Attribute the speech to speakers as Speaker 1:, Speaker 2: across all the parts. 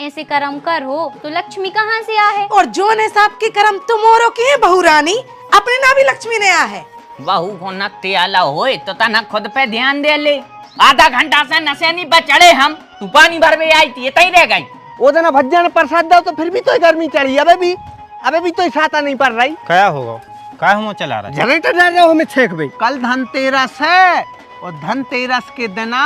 Speaker 1: ऐसे कर्म कर हो तो लक्ष्मी कहाँ से आ है।
Speaker 2: और जोन हिसाब के कर्म तुमोरो के बहू रानी, अपने ना भी लक्ष्मी ने आ है।
Speaker 3: बहू को नत्ते आला होए तो तना खुद पे ध्यान दे ले। आधा घंटा से नशेनी पे चढ़े हम, तू पानी भरवे आई थी तई रह गई।
Speaker 4: वो दिन भज्जन प्रसाद दो तो फिर भी तो गर्मी चढ़ी, अबे भी तो छाता नहीं पड़ रही।
Speaker 5: क्या होगा, क्या हम चला रहा है?
Speaker 4: जनरेटर जा रहे हो हमें छेक भाई। कल धनतेरस है और धनतेरस के दिना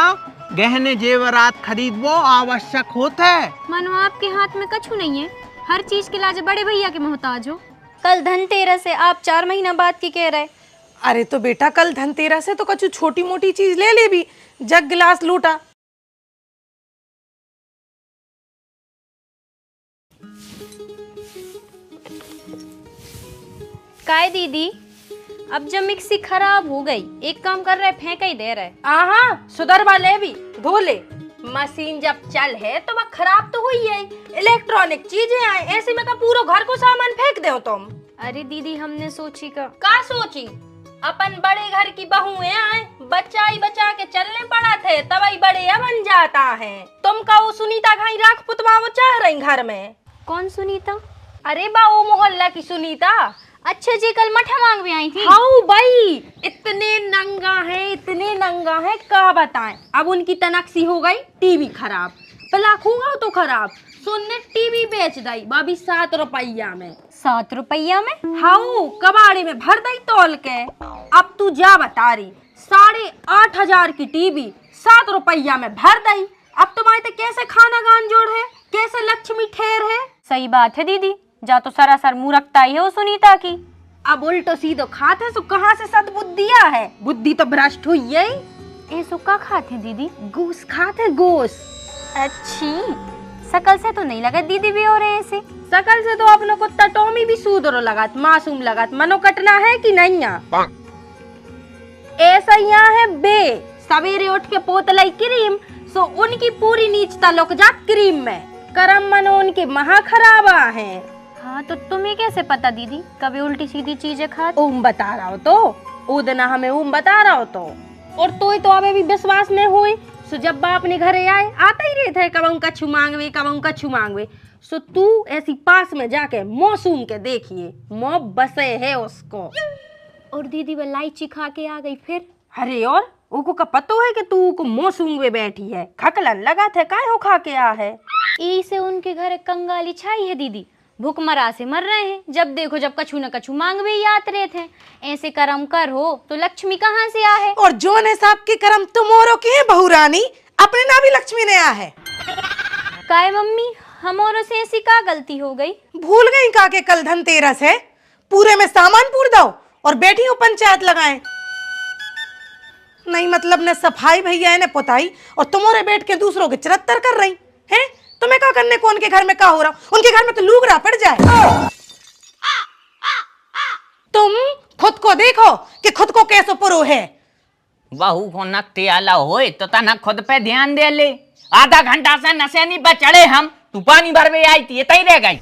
Speaker 4: गहने जेवरात खरीदवो आवश्यक होता है।
Speaker 1: मानो आपके हाथ में कछु नहीं है, हर चीज के लाजे बड़े भैया के मोहताज हो। कल धनतेरस है, आप 4 महीना बाद की कह रहे।
Speaker 2: अरे तो बेटा कल धनतेरस है तो कछु छोटी मोटी चीज ले ले भी, जग गिलास लूटा।
Speaker 1: काय दीदी, अब जब मिक्सी खराब हो गई, एक काम कर रहे फेंक ही दे रहे।
Speaker 6: हाँ सुधर वाले भी धो ले। मशीन जब चल है तो वह खराब तो हुई है, इलेक्ट्रॉनिक चीजें आए, ऐसे में का पूरा घर को सामान फेंक दो तुम।
Speaker 1: अरे दीदी हमने सोची
Speaker 6: का सोची, अपन बड़े घर की बहुएं आए, बच्चाई बचा के चलने पड़ा थे तभी बड़े बन जाता है। तुम का वो सुनीता घाई राख पुतवा वो चाह रही घर में।
Speaker 1: कौन सुनीता?
Speaker 6: अरे बा वो मोहल्ला की सुनीता।
Speaker 1: अच्छा जी, कल मठा मांग भी आई थी।
Speaker 6: हाँ भाई, इतने नंगा है क्या बताएं। अब उनकी तनक्सी हो गई, टीवी खराब, प्लग होगा तो खराब, सुनने टीवी बेच दी बाबी 7 रुपया में।
Speaker 1: 7 रुपया में?
Speaker 6: हाँ कबाड़ी में भर दई तोल के। अब तू जा बता रही, 8,500 की टीवी 7 रुपया में भर दई। अब तुम्हारे कैसे खाना गान जोड़ है, कैसे लक्ष्मी ठेर है।
Speaker 1: सही बात है दीदी, जा तो सरासर मूर्खता ही है वो सुनीता की।
Speaker 6: अब उल्टो सीधो खाते सो कहाँ से सद्बुद्धिया है, बुद्धि तो भ्रष्ट हुई है।
Speaker 1: ऐसो का खाते दीदी?
Speaker 6: गोस खाते गोस।
Speaker 1: अच्छी, शकल से तो नहीं लगा दीदी भी हो रहे ऐसे।
Speaker 6: शकल से तो अपने को टटोमी भी सूदरो लगात, मासूम लगात, मनो कटना है कि नहीं। ऐसा यहाँ है बे, सवेरे उठ के पोतलाई क्रीम, सो उनकी पूरी नीचता लुक जात क्रीम में। करम मनो उनके महा खराबा है।
Speaker 1: हाँ तो तुम्हें कैसे पता दीदी, कभी उल्टी सीधी चीजें खाते?
Speaker 6: ओम बता रहा हो तो, उदना हमें ओम बता रहा हो तो। और तो अबे भी विश्वास नहीं हुई। सो जब बाप ने घरे आए, आता ही रहे थे कब कछु मांगवे। सो तू ऐसी पास में जाके मौसूम के देखिए, मौ बसे है उसको।
Speaker 1: और दीदी वो लाइची खा के आ गई फिर।
Speaker 6: अरे और उको का पतो है कि तू को मौसूम में बैठी है, खकलन लगा थे काय हो खा के आ है।
Speaker 1: इसे उनके घर कंगाली छाई है दीदी, भूखमरा से मर रहे हैं। जब देखो जब कछु न कछु मांगवे ही आते रहे थे। ऐसे कर्म कर हो तो लक्ष्मी कहाँ से आ है।
Speaker 2: और जोन हिसाब के कर्म तुमोरो के बहू रानी, अपने ना भी लक्ष्मी ने आ है।
Speaker 1: काय मम्मी, हमारों से ऐसी का गलती हो गई?
Speaker 2: भूल गई का के कल धनतेरस है, पूरे में सामान पूर दो और बैठी हूँ पंचायत लगाए। नहीं मतलब ने सफाई भैया ने पुताई और तुम्हारे बैठ के दूसरों के चरत्तर कर रही हैं। तुम्हें क्या करने को, उनके घर में क्या हो रहा, उनके घर में तो लूगरा पड़ जाए। तुम खुद को देखो कि खुद को कैसे पुरो है।
Speaker 3: बहू को नत्ते आला होए तो तना खुद पे ध्यान दे ले। आधा घंटा से नशेनी पे चढ़े हम, तू पानी भरवे आई थी तई रह गई।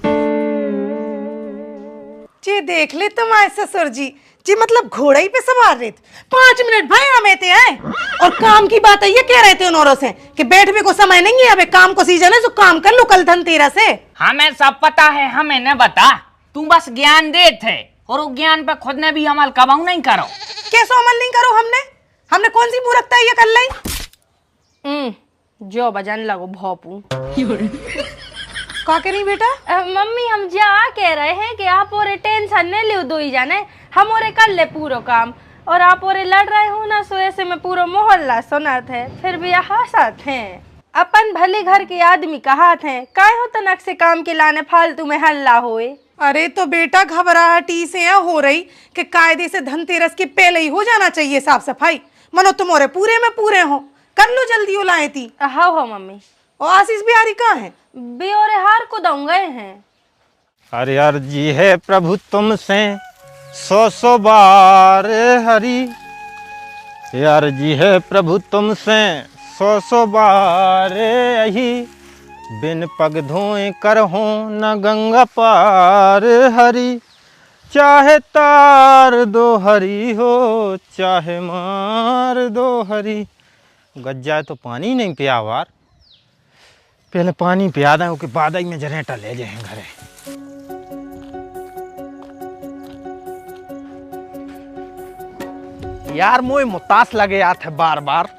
Speaker 2: जी देख ले तुम्हारे ससुर जी मतलब घोड़े ही पे सवार रहे थे। 5 मिनट भाई हमें थे आए और काम की बात है ये कह रहे थे उन औरों से कि बैठने को समय नहीं है, अबे काम को सीजन है, जो काम कर लो कल धनतेरस है।
Speaker 3: हमें सब पता है, हमें न बता, तू बस ज्ञान दे थे और वो ज्ञान पे खुद ने भी अमल कबाऊ नहीं करो।
Speaker 2: कैसे अमल नहीं करो? हमने कौन सी मूर्खता ये कर ली?
Speaker 6: जो बजन लगो भोपू।
Speaker 2: का के नहीं बेटा?
Speaker 6: मम्मी हम जा कह रहे हैं कि आप और टेंशन नहीं ले दो ही जाने, हम और कर ले पूरा काम। और आप और लड़ रहे हो ना, सो ऐसे में पूरा मोहल्ला सुना थे, फिर भी हंसत हैं। अपन भले घर के आदमी कहा थे, काय हो तनक से काम के लाने फालतू में हल्ला होए।
Speaker 2: अरे तो बेटा घबराहटी से हो रही कि कायदे से धनतेरस के पहले ही हो जाना चाहिए साफ सफाई। मनो तुम्हारे पूरे में पूरे हो, कर लो जल्दी। लाए थी।
Speaker 6: हाँ हो मम्मी।
Speaker 2: और आशीष बिहारी कहाँ है?
Speaker 6: बियोरे हार को दऊं गए हैं।
Speaker 5: अरे अर्जी है प्रभु तुमसे 100 बार हरी, अर्जी है प्रभु तुमसे 100 बार यही, बिन पग धोए कर हो न गंगा पार हरी, चाहे तार दो हरी हो चाहे मार दो हरी। गज्जा तो पानी नहीं पिया वार, पहले पानी पिया दें कि बाद में जनरेटर ले जाए घरे।
Speaker 4: यार मोए मुतास लगे आत है बार बार।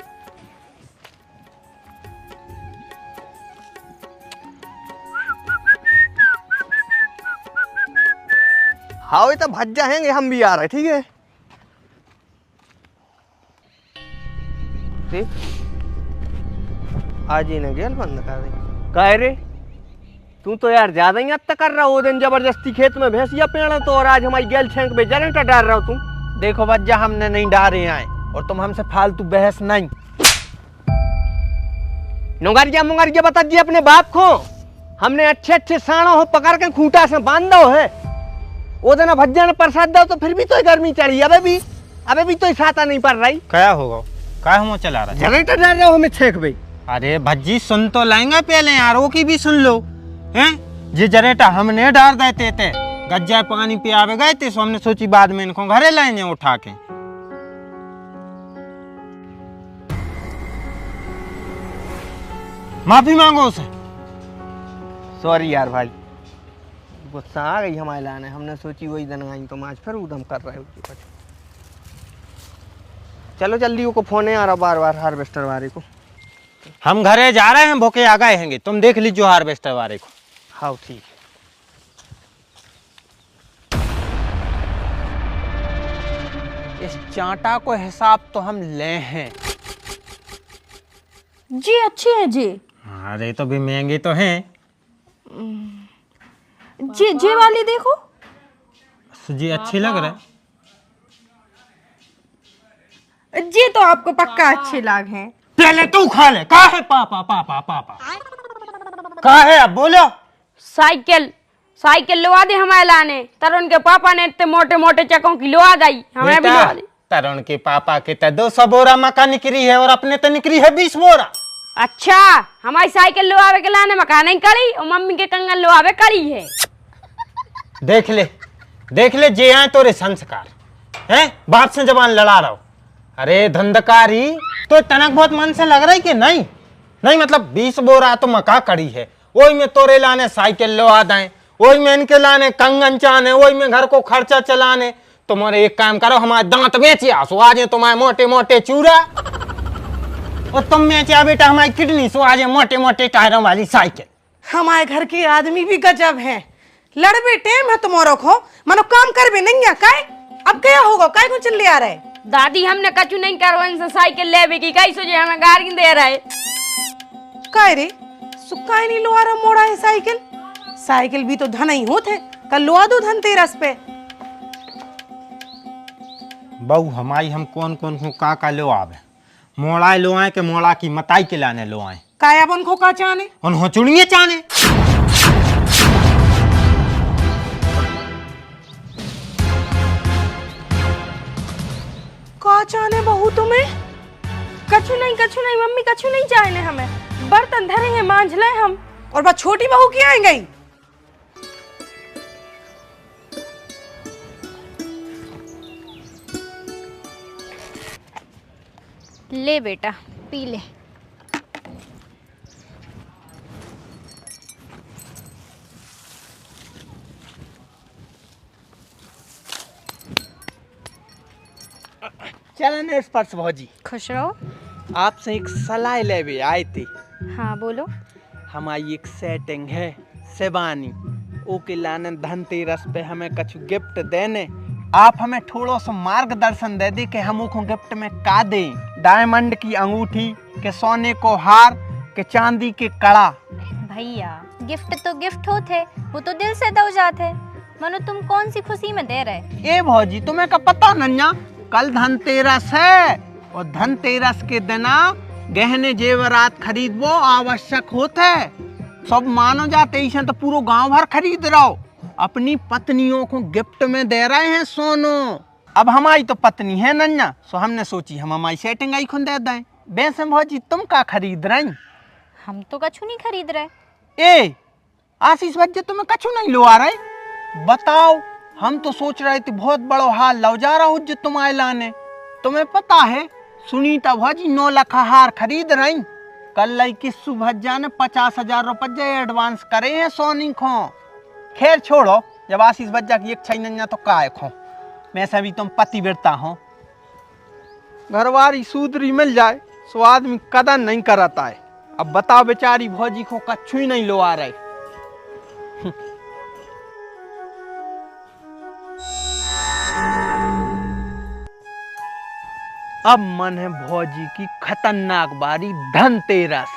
Speaker 4: हाँ तो भज जाएंगे, हम भी आ रहे। ठीक है आज ही ने गेल बंद कर दी। कह रे तू तो यार ज्यादा ही अब कर रहा हो। दिन जबरदस्ती खेत में भैंसिया पेड़ तो, और आज हमारी गेल छेंक पे जनरेटर डाल रहा हो तू। देखो बज्जा हमने नहीं डाले आए और तुम हमसे फालतू बहस नहीं। नुंगारिया मुंगारिया बता जी अपने बाप को। हमने अच्छे अच्छे साणों हो पकड़ के खूंटा से बांध दो है। वो दिन भज्जा ने प्रसाद दो तो फिर भी तो गर्मी चढ़ी। अबे भी तो छाता नहीं पड़ रही।
Speaker 5: क्या होगा? क्या हम चला रहा है?
Speaker 4: जनरेटर डाल रहे हो हमें छेक भाई।
Speaker 5: अरे भज्जी सुन तो लेंगे पहले यार, वो की भी सुन लो हैं। जे जनरेटर हमने डाल देते थे, गज्जा पानी पियावे गए थे, सो हमने सोची बाद में इनको घरे लाएंगे उठा के। माफी मांगो उसे।
Speaker 4: सॉरी यार भाई, गुस्सा आ गई हमारे लाने। हमने सोची वही दिन आई तो आज फिर उधम कर रहे हो। चलो जल्दी को फोन आ रहा बार बार हार्वेस्टर वाले को।
Speaker 5: हम घरे जा रहे हैं, भूखे आ गए हैं, तुम देख लीजिए हार्वेस्टर वाले को।
Speaker 4: हाँ ठीक है। इस चांटा को हिसाब तो हम ले हैं
Speaker 6: जी। अच्छी है जी।
Speaker 5: अरे तो भी महंगी तो हैं
Speaker 6: जी। जी वाली देखो
Speaker 5: जी, अच्छी लग रहा है
Speaker 6: जी। तो आपको पक्का अच्छे लाग हैं।
Speaker 5: पहले तू खा ले। का है पापा पापा पापा का है? अब बोलो।
Speaker 1: साइकिल लुआ दे हमारे लाने। तरुण के पापा ने इतने मोटे मोटे चक्कों की लुआ दी, हमें भी लुआ दी।
Speaker 5: तरुण के पापा के तो 200 बोरा मक्का निकली है और अपने तो निकली है 20 बोरा।
Speaker 1: अच्छा, हमारी साइकिल लुआवे के लाने मकान नहीं करी और मम्मी के कंगन लुआवे करी है।
Speaker 5: देख ले जे आए तोरे संस्कार हैं। बाप से जबान लड़ा रहा हो। अरे धंधकारी तो तनक बहुत मन से लग रहा है कि नहीं मतलब 20 बोरा तो मक्का कड़ी है, वही में तोरे लाने साइकिल लुआ दें, वही में इनके लाने कंगन चाने, वही में घर को खर्चा चलाने। तुम्हारे एक काम करो, हमारे दांत बेचे सो आज तुम्हारे मोटे मोटे चूरा, और तुम बेचा बेटा हमारी किडनी सो आज मोटे मोटे टायरों वाली साइकिल।
Speaker 2: हमारे घर के आदमी भी गजब है। लड़बे टेम है तुम्हारो को, मनो काम कर भी नहीं है। काय अब क्या होगा? काय को चिल्ले आ रहे?
Speaker 1: दादी हमने कछु नहीं करो, इनसे साइकिल लेवे की कई सोचे हमें गाड़ी दे रहे।
Speaker 2: काय रे सुक्का ही नहीं लो आ रहा मोड़ा है साइकिल। साइकिल भी तो धन ही होते, कल लो आ दो धनतेरस पे।
Speaker 5: बहू हमारी हम कौन को का लो आवे। मोड़ा लो आए के मोड़ा की मताई के लाने लो आए।
Speaker 2: काय अपन को का चाने?
Speaker 5: उन हो चुनिए चाने।
Speaker 2: का चाने बहू तुम्हें?
Speaker 6: कछु नहीं मम्मी, कछु नहीं चाहिए हमें। बर्तन धरे हैं मांझ ले हम।
Speaker 2: और बस छोटी बहू की आई गई।
Speaker 1: ले बेटा पी ले।
Speaker 4: चलन स्पर्श भौजी,
Speaker 1: खुश रहो।
Speaker 4: आपसे एक सलाह लेवे आए थे।
Speaker 1: हाँ बोलो।
Speaker 4: हमारी एक सेटिंग है शिवानी, ओके लाने धनतेरस पे हमें कुछ गिफ्ट देने। आप हमें थोड़ा सा मार्गदर्शन दे दे कि हम उसको गिफ्ट में का दें। डायमंड की अंगूठी के, सोने को हार के, चांदी के कड़ा।
Speaker 1: भैया गिफ्ट तो गिफ्ट होते, वो तो दिल से दो जाते। मनो तुम कौन सी खुशी में दे रहे?
Speaker 4: ए भौजी तुम्हें का पता नन्या, कल धनतेरस है और धनतेरस के दिना गहने जेवरात खरीदवो आवश्यक होता है। सब मानो जाते ही तो पूरा गांव भर खरीद रहो। अपनी पत्नियों को गिफ्ट में दे रहे हैं सोनो। अब हमारी तो पत्नी है नन्या, सो हमने सोची हम हमारी सेटिंग आई खुद दे दें। वैसे भौजी तुम का खरीद रही?
Speaker 1: हम तो कछु नहीं खरीद रहे।
Speaker 4: ए आशीष भज्जे तुम्हें कछु नहीं लो आ रहे? बताओ, हम तो सोच रहे थे बहुत बड़ो हाल लो जा रहा हूँ जो तुम आए लाने। तुम्हें पता है सुनीता भौजी 9 लाख हार खरीद रही। कल लड़की सुभज्जा ने 50,000 रुपये एडवांस करे हैं सोनी को। खैर छोड़ो, जब आशीष बज्जा की एक छई नन्या तो काय खो, मैं से भी तुम पति बिरता हो। घरवारी सूदरी मिल जाए सो आदमी कदर नहीं करता है। अब बताओ बेचारी भौजी को कच्छू ही नहीं लो आ रहे। अब मन है भौजी की खतरनाक बारी धनतेरस।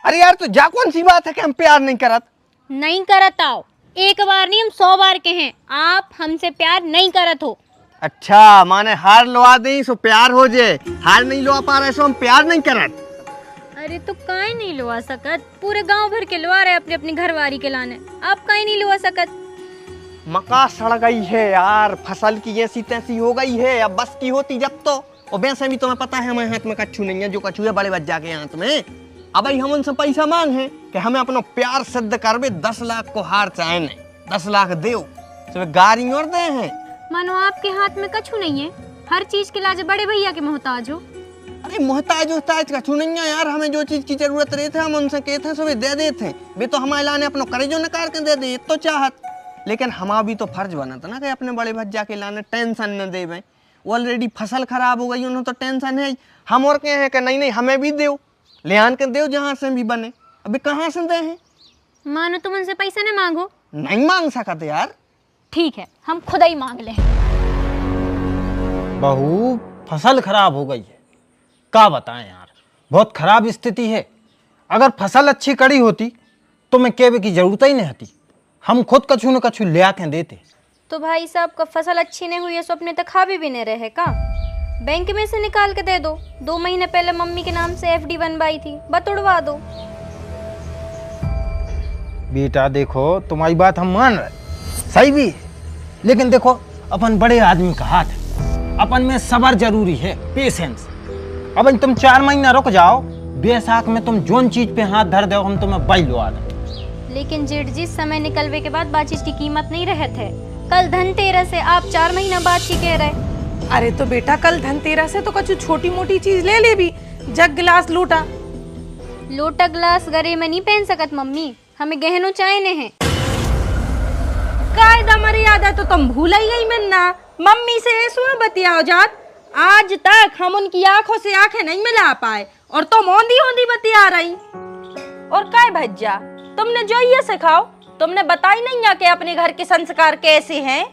Speaker 4: अरे यार तो जा कौन सी बात है कि हम प्यार नहीं करत?
Speaker 1: नहीं करत आओ, एक बार नहीं हम 100 बार कहें, आप हमसे प्यार नहीं करत हो।
Speaker 4: अच्छा माने हार लवा दे सो प्यार हो जाए, हार नहीं लवा पा रहे सो हम प्यार नहीं करत।
Speaker 1: अरे तो काहे नहीं लुआ सकत? पूरे गांव भर के लुआ रहे अपने अपनी घरवारी के लाने, आप काहे नहीं लुआ सकत?
Speaker 4: मका सड़ गई है यार, फसल की ऐसी तैसी हो गई है, अब बस की होती जब तो। और वैसे भी तुम्हें पता है हमारे हाथ में कच्छू नहीं है, जो कच्छू है बड़े बच्चा के हाथ में। अब हम उनसे पैसा मांगे कि हमें अपना प्यार सिद्ध करवे, 10 लाख को हार चाहे नहीं, 10 लाख दे गाड़ी और दे हैं।
Speaker 1: मानो आपके हाथ में कछु नहीं है, हर चीज के लाजे बड़े भैया के मोहताज हो।
Speaker 4: अरे मोहताज होताज कछु नहीं है यार, हमें जो चीज की जरूरत रहती है हम उनसे कहते हैं सब दे देते हैं। वे तो हमारे लाने अपना करेजो निकाल के दे दे तो चाहत, लेकिन हमारा भी तो फर्ज बना था ना कि अपने बड़े भज्जा के लाने टेंशन न दे। ऑलरेडी फसल खराब हो गई, उन्हें तो टेंशन है। हम और कहे हैं कि नहीं नहीं हमें भी दो, ले आन के दो जहाँ से भी बने। अभी कहाँ से दे हैं?
Speaker 1: मानो तुम उनसे पैसा न मांगो।
Speaker 4: नहीं मांग सकते यार।
Speaker 1: ठीक है, हम खुद ही मांग ले।
Speaker 5: बहू फसल खराब हो गई है, क्या बताएं यार, बहुत खराब स्थिति है। अगर फसल अच्छी कड़ी होती तो मैं कहवे की जरूरत ही नहीं होती, हम खुद कछु न कछु ले आके देते।
Speaker 1: तो भाई साहब का फसल अच्छी नहीं हुई है सो अपने तक खावी भी नहीं रहे का? बैंक में से निकाल के दे दो, 2 महीने पहले मम्मी के नाम से FD बनवाई थी, बतुड़वा दो।
Speaker 5: बेटा देखो तुम्हारी बात हम मान रहे, सही भी है, लेकिन देखो अपन बड़े आदमी का हाथ है, अपन में सब्र जरूरी है, पेशेंस। अब तुम 4 महीना रुक जाओ, बैसाख में तुम जोन चीज पे हाथ धर दो हम तुम्हें बाई लुआ दें।
Speaker 1: लेकिन जेठ जी समय निकलवे के बाद बात चीज की कीमत नहीं रहे थे। कल धनतेरस है, आप 4 महीना बाद की कह रहे।
Speaker 2: अरे तो बेटा कल धनतेरस है तो कछु छोटी मोटी चीज ले ले भी, जग गिलास लोटा।
Speaker 1: लोटा गिलास गरे में नहीं पहन सकत मम्मी, हमें गहनों चाहने हैं।
Speaker 6: कायदा मर्यादा तो तुम भूल ही गई मन्ना, मम्मी से ऐसो बतियाओ जात। आज तक हम उनकी आंखों से आंखें नहीं मिला पाए और तुम औंधी औंधी बतिया रही। और काय भज्जा, तुमने जो ये सिखाओ, तुमने बताई नहीं है कि अपने घर के संस्कार कैसे हैं?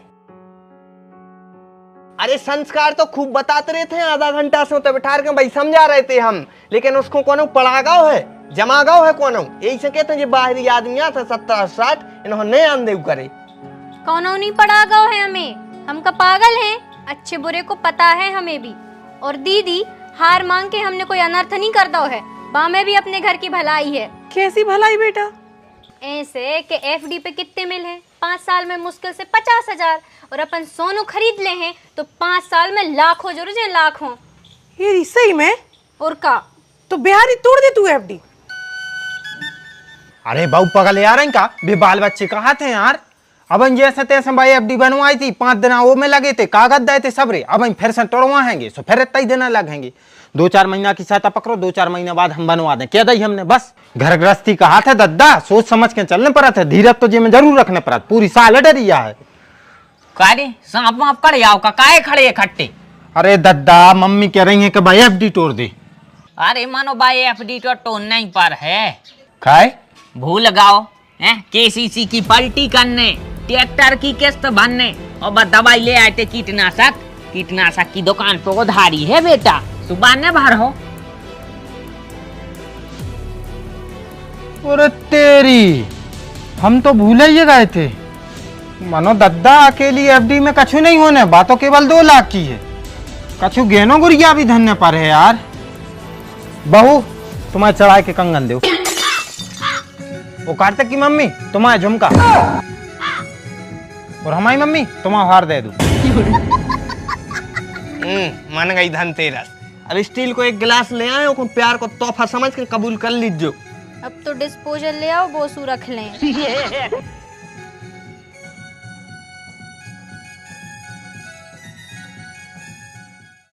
Speaker 4: अरे संस्कार तो खूब बताते रहे थे, आधा घंटा से तो बिठा के भाई समझा रहे थे हम, लेकिन उसको कोनो पढ़ागाव है, जमागाव है कोनो। यही से कहते हैं ये बाहरी आदमी आता 70-60 इन्होंने नए आंदेव करे।
Speaker 1: कौनो नहीं पढ़ागाव है हमें, हम का पागल हैं, अच्छे बुरे को पता है हमें भी। और दीदी हार मांग के हमने कोई अनर्थ नहीं कर दो है, बा में भी अपने घर की भलाई है।
Speaker 2: कैसी भलाई बेटा?
Speaker 1: ऐसे कि FD पे कितने मिल हैं? 5 साल में मुश्किल से 50,000, और अपन सोनू खरीद ले हैं तो 5 साल में लाखों जरूर है, लाखों।
Speaker 2: ये सही में?
Speaker 1: और का
Speaker 2: तो बिहारी तोड़ दे तू FD।
Speaker 5: अरे बाबू पगल यार इनका भी बाल बच्चे कहाँ थे यार। अब जैसे तैसे भाई FD बनवाई थी, 5 दिन वो में लगे थे, कागज दे थे सबरे। अब फिर से तोड़वाएंगे तो फिर इतना ही दिन लगेंगे। 2-4 महीना की सहायता पकड़ो, 2-4 महीने बाद हम बनवा दें, क्या दई हमने। बस घर गृहस्थी का हाथ है दद्दा, सोच समझ के चलने पड़ा था, धीरज तो जी में जरूर रखने पड़ा, पूरी साल डरिया है।
Speaker 3: कारे सांप वाप कर आओ का काहे खड़े इकट्ठे?
Speaker 5: अरे दद्दा मम्मी कह रही है कि भाई FD तोड़ दे।
Speaker 3: अरे मानो भाई FD तो तोड़ने ही पर है।
Speaker 5: खाए
Speaker 3: भूल गाओ हैं, KCC की पलटी करने, ट्रैक्टर की किस्त भरने, और बस दवाई ले आए थे कीटनाशक की दुकान पे उधारी है बेटा, सुबह ने भर हो।
Speaker 5: अरे तेरी, हम तो भूले ही गए थे। मानो दद्दा अकेली FD में कछु नहीं होने, बातों केवल 2 लाख की है, कछु गहनों गुड़िया भी धन्य पर है यार। बहू तुम्हारे चढ़ाए के कंगन दो, वो कार्तिक की मम्मी तुम्हारे झुमका, और हमारी मम्मी तुम्हारा हार दे दो।
Speaker 4: मन गई धनतेरस। अब स्टील को एक गिलास ले आए, को प्यार को तोहफा समझ के कबूल कर लीजिए।
Speaker 1: अब तो डिस्पोजल ले आओ, बोसू रख लें।